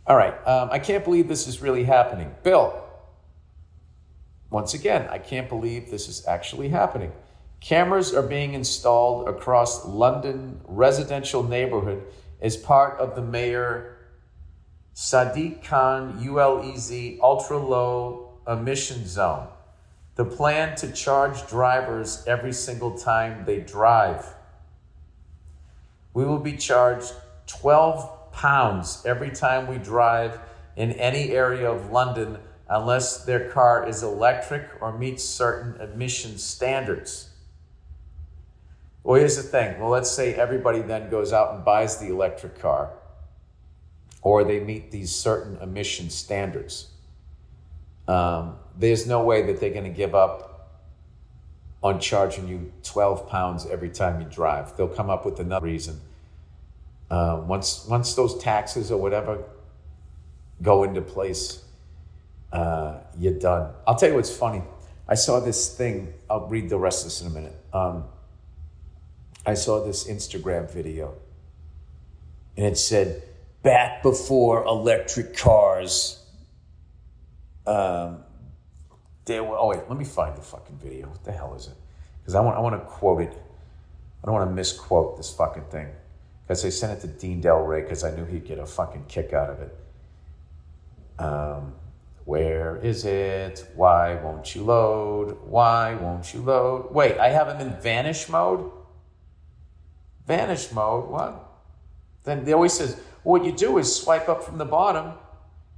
All right, I can't believe this is really happening. Bill, once again, I can't believe this is actually happening. Cameras are being installed across London residential neighborhood as part of the Mayor Sadiq Khan ULEZ ultra-low emission zone. The plan to charge drivers every single time they drive. We will be charged £12 every time we drive in any area of London unless their car is electric or meets certain emission standards. Well, here's the thing. Well, let's say everybody then goes out and buys the electric car, or they meet these certain emission standards. There's no way that they're going to give up on charging you £12 every time you drive. They'll come up with another reason. Once those taxes or whatever go into place, you're done. I'll tell you what's funny. I saw this thing. I'll read the rest of this in a minute. I saw this Instagram video, and it said, back before electric cars, there were, oh wait, let me find the fucking video. What the hell is it? Because I want to quote it. I don't want to misquote this fucking thing. Because I sent it to Dean Del Rey because I knew he'd get a fucking kick out of it. Where is it? Why won't you load? Why won't you load? Wait, I have him in vanish mode? Vanish mode, what? Then they always says, well, what you do is swipe up from the bottom,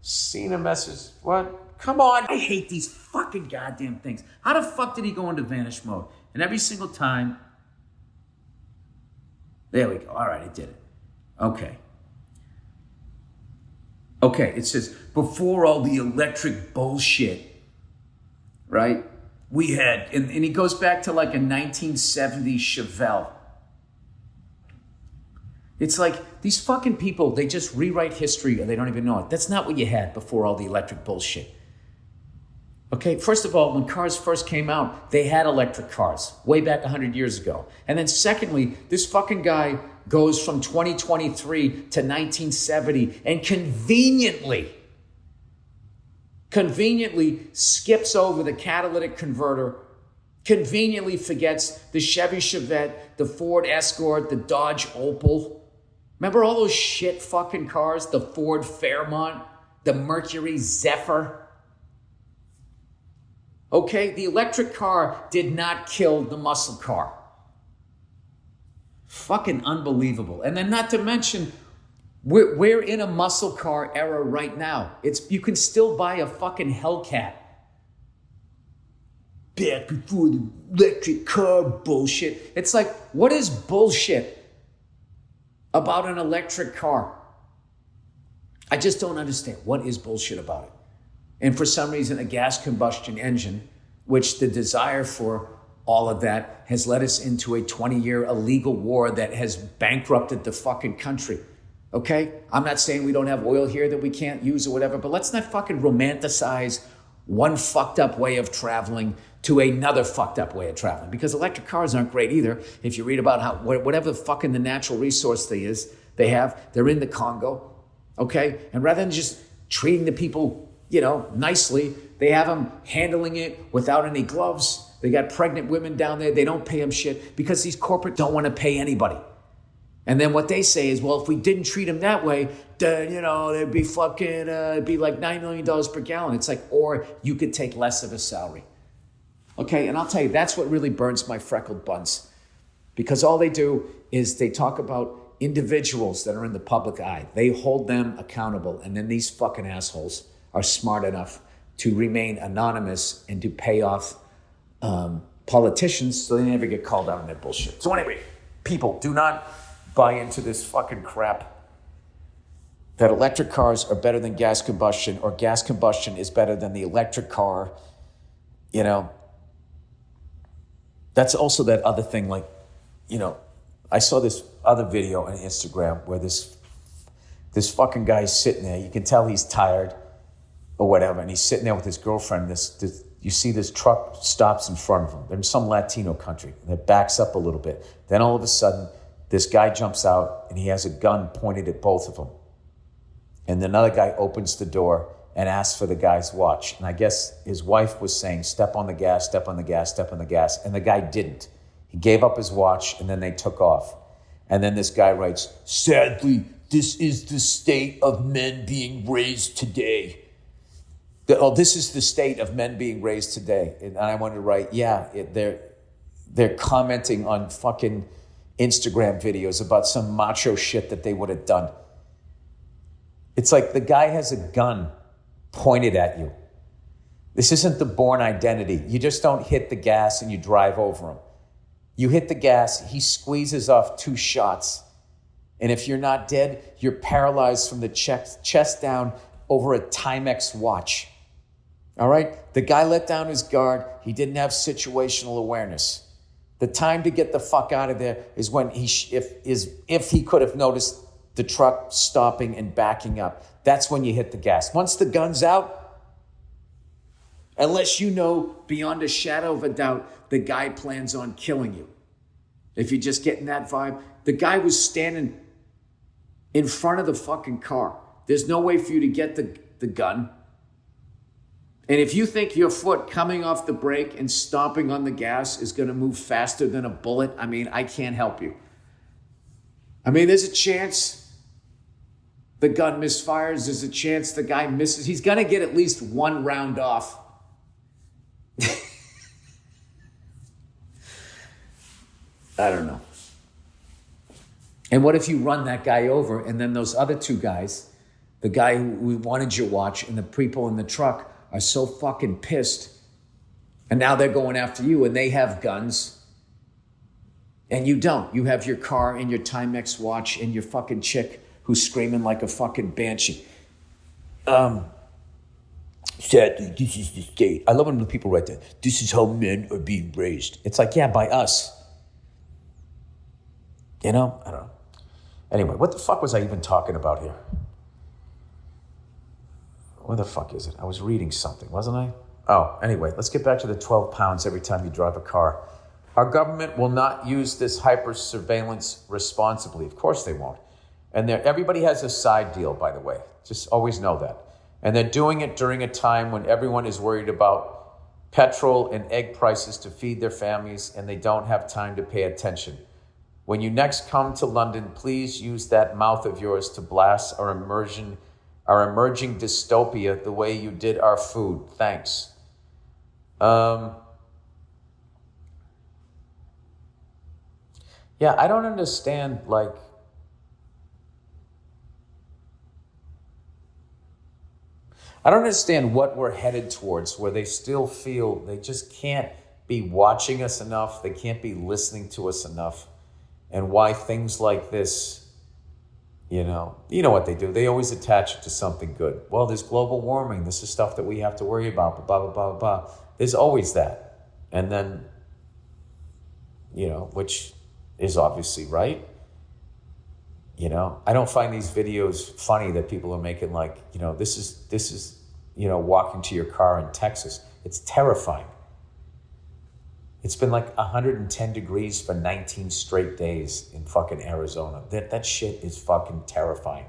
seen a message, what? Come on. I hate these fucking goddamn things. How the fuck did he go into vanish mode? And every single time, there we go. All right, I did it. Okay, it says, before all the electric bullshit, right? We had, and he goes back to like a 1970s Chevelle. It's like these fucking people, they just rewrite history and they don't even know it. That's not what you had before all the electric bullshit. Okay, first of all, when cars first came out, they had electric cars way back 100 years ago. And then secondly, this fucking guy goes from 2023 to 1970 and conveniently skips over the catalytic converter, conveniently forgets the Chevy Chevette, the Ford Escort, the Dodge Opel. Remember all those shit fucking cars? The Ford Fairmont, the Mercury Zephyr. Okay, the electric car did not kill the muscle car. Fucking unbelievable. And then not to mention, we're in a muscle car era right now. You can still buy a fucking Hellcat. Back before the electric car bullshit. It's like, what is bullshit about an electric car? I just don't understand. What is bullshit about it? And for some reason, a gas combustion engine, which the desire for all of that has led us into a 20-year illegal war that has bankrupted the fucking country. Okay? I'm not saying we don't have oil here that we can't use or whatever, but let's not fucking romanticize one fucked up way of traveling to another fucked up way of traveling, because electric cars aren't great either. If you read about how whatever fucking the natural resource they have, they're in the Congo, okay? And rather than just treating the people, nicely, they have them handling it without any gloves. They got pregnant women down there. They don't pay them shit because these corporate don't want to pay anybody. And then what they say is, well, if we didn't treat them that way, then, there'd be it'd be like $9 million per gallon. It's like, or you could take less of a salary. Okay, and I'll tell you, that's what really burns my freckled buns. Because all they do is they talk about individuals that are in the public eye. They hold them accountable. And then these fucking assholes are smart enough to remain anonymous and to pay off politicians so they never get called out on their bullshit. So anyway, people, do not buy into this fucking crap that electric cars are better than gas combustion or gas combustion is better than the electric car. That's also that other thing, like, I saw this other video on Instagram where this fucking guy's sitting there. You can tell he's tired or whatever, and he's sitting there with his girlfriend. You see this truck stops in front of him. They're in some Latino country, and it backs up a little bit. Then all of a sudden, this guy jumps out, and he has a gun pointed at both of them. And another guy opens the door and asks for the guy's watch. And I guess his wife was saying, step on the gas, step on the gas, step on the gas. And the guy didn't. He gave up his watch and then they took off. And then this guy writes, sadly, this is the state of men being raised today. This is the state of men being raised today. And I wanted to write, they're commenting on fucking Instagram videos about some macho shit that they would have done. It's like the guy has a gun pointed at you. This isn't the Bourne Identity. You just don't hit the gas and you drive over him. You hit the gas, he squeezes off 2 shots. And if you're not dead, you're paralyzed from the chest down over a Timex watch. All right? The guy let down his guard. He didn't have situational awareness. The time to get the fuck out of there is when if he could have noticed the truck stopping and backing up. That's when you hit the gas. Once the gun's out, unless you know beyond a shadow of a doubt the guy plans on killing you. If you're just getting that vibe, the guy was standing in front of the fucking car. There's no way for you to get the gun. And if you think your foot coming off the brake and stomping on the gas is going to move faster than a bullet, I mean, I can't help you. I mean, there's a chance the gun misfires. There's a chance the guy misses. He's going to get at least 1 round off. I don't know. And what if you run that guy over and then those other 2 guys, the guy who wanted your watch and the people in the truck are so fucking pissed and now they're going after you and they have guns and you don't. You have your car and your Timex watch and your fucking chick who's screaming like a fucking banshee. Sadly, this is the state. I love when the people write that. This is how men are being raised. It's like, yeah, by us. You know? I don't know. Anyway, what the fuck was I even talking about here? Where the fuck is it? I was reading something, wasn't I? Oh, anyway, let's get back to the 12 pounds every time you drive a car. Our government will not use this hyper-surveillance responsibly. Of course they won't. And everybody has a side deal, by the way. Just always know that. And they're doing it during a time when everyone is worried about petrol and egg prices to feed their families, and they don't have time to pay attention. When you next come to London, please use that mouth of yours to blast our emerging dystopia the way you did our food. Thanks. Yeah, I don't understand, like, I don't understand what we're headed towards where they still feel they just can't be watching us enough. They can't be listening to us enough. And why things like this, you know what they do. They always attach it to something good. Well, there's global warming. This is stuff that we have to worry about, blah, blah, blah, blah, blah. There's always that. And then, which is obviously right. I don't find these videos funny that people are making like, this is walking to your car in Texas. It's terrifying. It's been like 110 degrees for 19 straight days in fucking Arizona. That shit is fucking terrifying.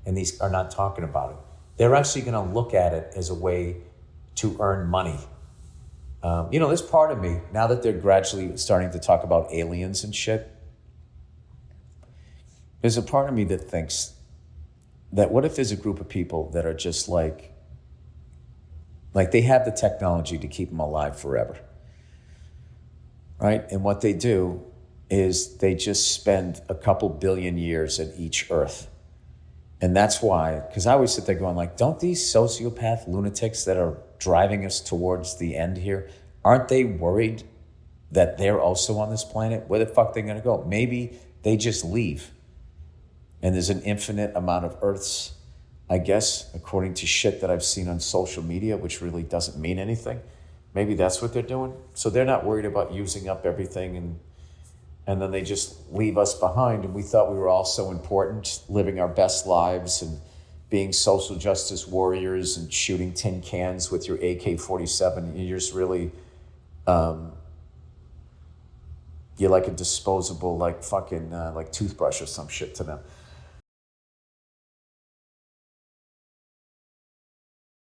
And these are not talking about it. They're actually going to look at it as a way to earn money. There's part of me, now that they're gradually starting to talk about aliens and shit, there's a part of me that thinks that what if there's a group of people that are just like they have the technology to keep them alive forever. Right? And what they do is they just spend a couple billion years at each Earth. And that's why, because I always sit there going like, don't these sociopath lunatics that are driving us towards the end here, aren't they worried that they're also on this planet? Where the fuck are they going to go? Maybe they just leave. And there's an infinite amount of Earths, I guess, according to shit that I've seen on social media, which really doesn't mean anything. Maybe that's what they're doing. So they're not worried about using up everything and then they just leave us behind. And we thought we were all so important, living our best lives and being social justice warriors and shooting tin cans with your AK-47. You're just really, you're like a disposable, like fucking, like toothbrush or some shit to them.